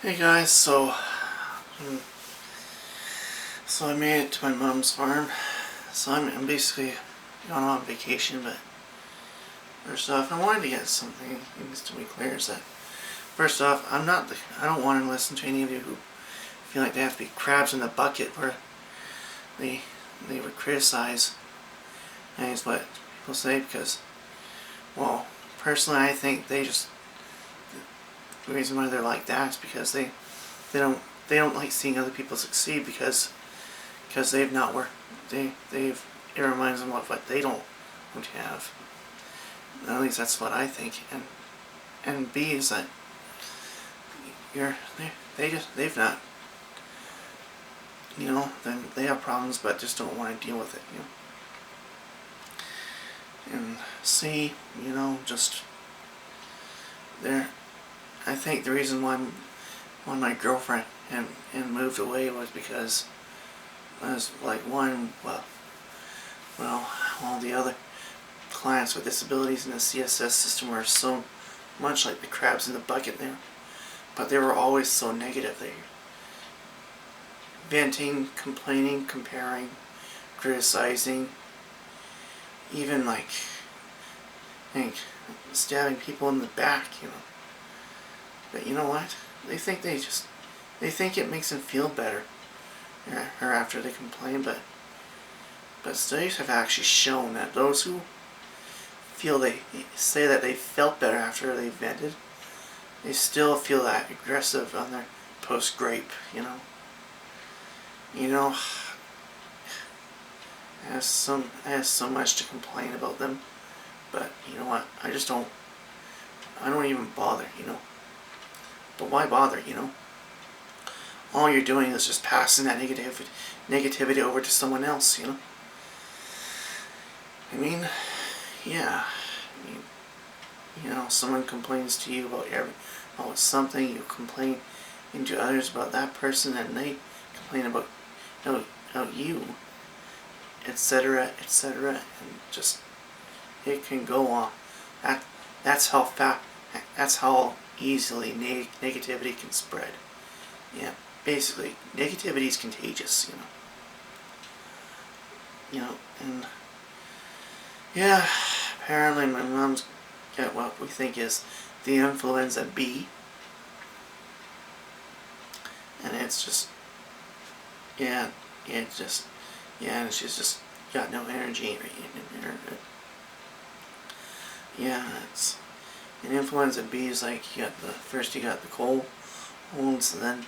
Hey guys, so I made it to my mom's farm. So I'm basically going on vacation, but first off, I wanted to get something things to be clear is that first off, I don't want to listen to any of you who feel like they have to be crabs in the bucket where they they would criticize things what people say because, well, personally I think the reason why they're like that is because they don't they don't like seeing other people succeed because they've not worked. They've it reminds them of what they don't have. At least that's what I think. And B is that they've not, then they have problems but just don't want to deal with it. And C, just there. I think the reason why my girlfriend and moved away was because was like one all the other clients with disabilities in the CSS system were so much like the crabs in the bucket there, but they were always so negative. They venting, complaining, comparing, criticizing, even like stabbing people in the back. But you know what? They think it makes them feel better, or after they complain, but studies have actually shown that those who they say that they felt better after they vented, they still feel that aggressive on their post-grape, I have so much to complain about them, but you know what, I don't even bother, but why bother, all you're doing is just passing that negativity over to someone else, I mean, yeah. Someone complains to you about something, you complain into others about that person, and they complain about you, etc., etc., and just it can go on. That's how easily negativity can spread. Yeah, basically, negativity is contagious. And yeah, apparently my mom's got what we think is the influenza B, and it's just, yeah, and she's just got no energy in her. Yeah, it's an influenza B is like you got the cold, colds, and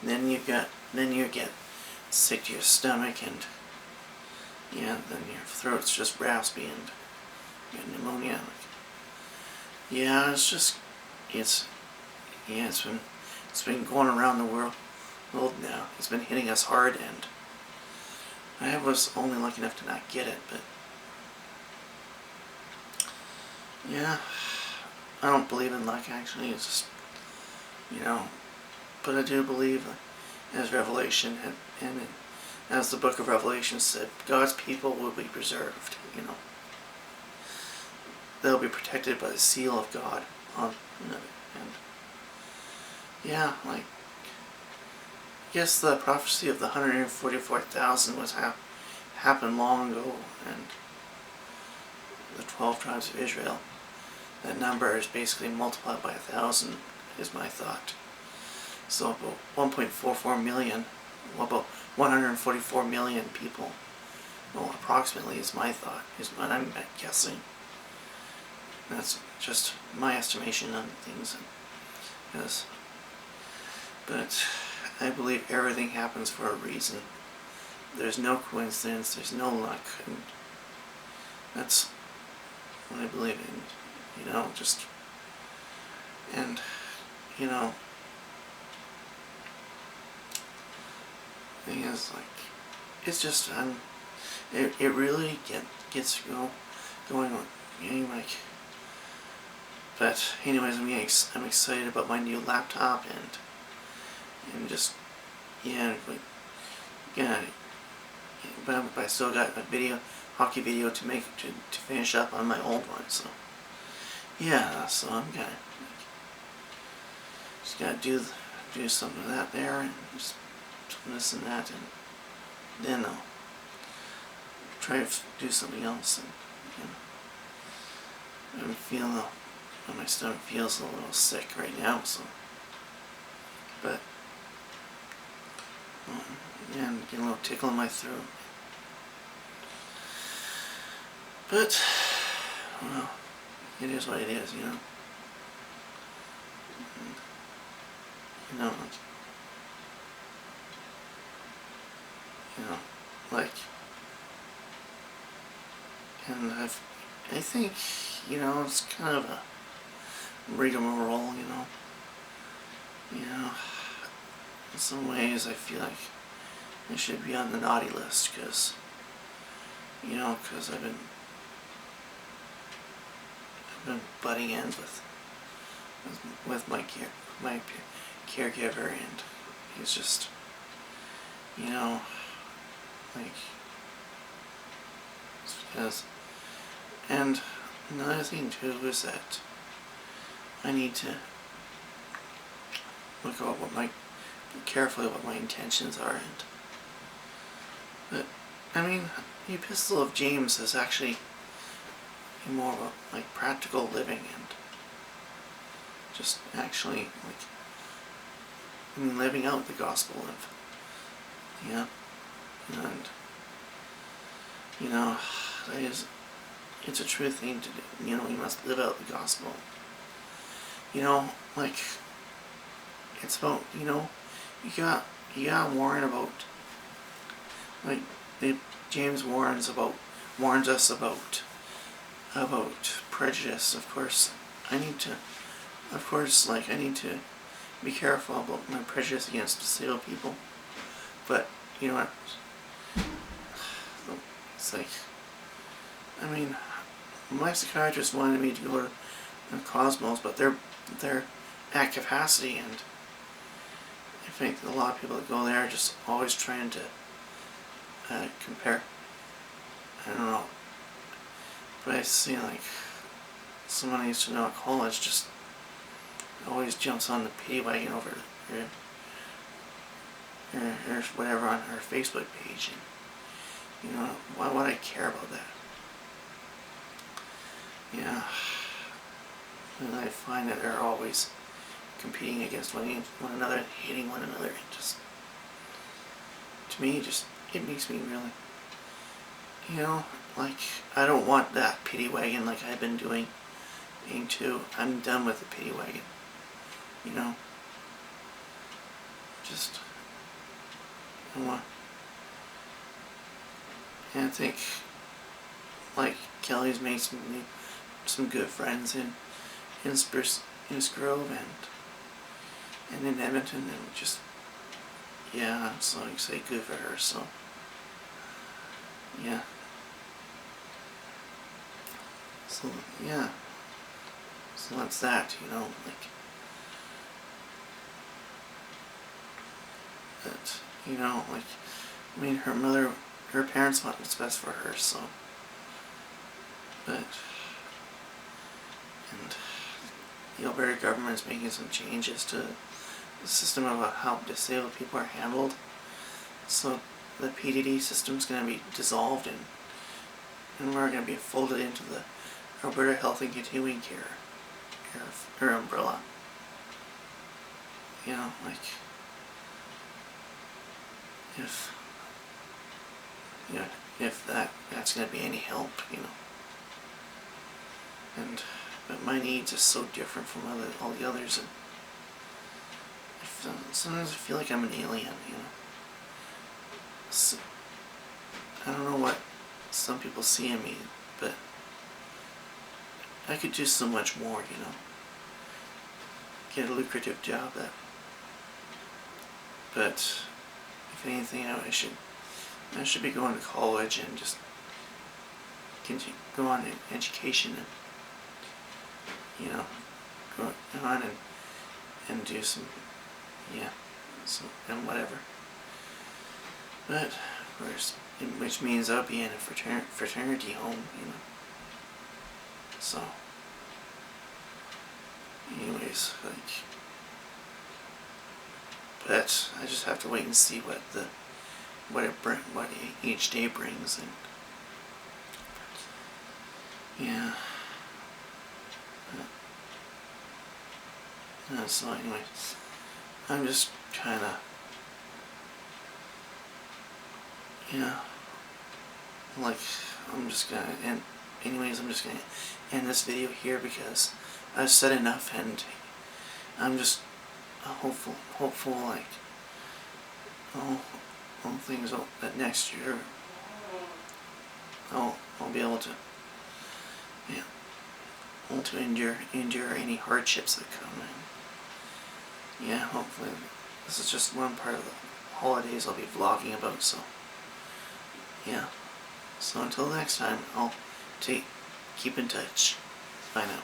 then you get sick to your stomach, and yeah, then your throat's just raspy and you get pneumonia. Yeah, it's been going around the world now. It's been hitting us hard, and I was only lucky enough to not get it, but yeah, I don't believe in luck actually. It's just, but I do believe as Revelation and as the book of Revelation said, God's people will be preserved, They'll be protected by the seal of God on and yeah, like I guess the prophecy of the 144,000 was happened long ago, and the 12 tribes of Israel. That number is basically multiplied by 1,000 is my thought. So about 1.44 million, about 144 million people, well, approximately is my thought, is what I'm guessing. That's just my estimation on things. Yes. But I believe everything happens for a reason. There's no coincidence, there's no luck, and that's what I believe in. Thing is, like, it's just, it really gets going on, but anyways, I'm excited about my new laptop, and just, yeah, but I still got a hockey video to finish up on my old one, so yeah, so I'm gonna just gotta do some of that there, and just this and that, and then I'll try to do something else. And I'm feeling my stomach feels a little sick right now, so. But yeah, I'm getting a little tickle in my throat. But well, it is what it is, you know. You know, like, and I think, you know, it's kind of a rigmarole, you know. In some ways I feel like I should be on the naughty list, because I've been butting ends with my caregiver, and he's just, like, it's because, and another thing too is that I need to look at carefully what my intentions are, but I mean, the Epistle of James is actually more of a, like, practical living, and just actually, like, living out the gospel of, and it's a true thing to do. You must live out the gospel. Like, it's about, you gotta warn about, like, James warns us about prejudice. Of course, I need to be careful about my prejudice against disabled people. But, you know what, it's like, I mean, my psychiatrist wanted me to go to Cosmos, but they're at capacity, and I think a lot of people that go there are just always trying to compare. I don't know, but I see, like, someone I used to know at college just always jumps on the pity wagon over or whatever on her Facebook page, and why would I care about that? And I find that they're always competing against one another and hating one another, and just, to me, it makes me really, like, I don't want that pity wagon like I've been doing too. I'm done with the pity wagon, just, and I think, like, Kelly's made some good friends in Spruce Grove and in Edmonton, and just, so I say good for her. So so that's that, like, that, like, I mean, her parents want what's best for her, so, but, and the Alberta government is making some changes to the system about how disabled people are handled. So the PDD system is going to be dissolved, and we're going to be folded into the Alberta Health and Continuing Care umbrella. Like, if that's going to be any help, but my needs are so different from all the others, and sometimes I feel like I'm an alien, So, I don't know what some people see in me, but I could do so much more, Get a lucrative job, but if anything, I should be going to college and just go on in education, and go on and do some, and whatever. But of course, which means I'll be in a fraternity home, So anyways, like, But I just have to wait and see what each day brings, and yeah. So anyway, I'm just kind of, yeah, like, I'm just gonna end. Anyways, I'm just gonna end this video here because I've said enough, and I'm just hopeful, like, oh, things that next year I'll be able to, yeah, to endure any hardships that come. And yeah, hopefully this is just one part of the holidays I'll be vlogging about. So yeah. So until next time, keep in touch. Bye now.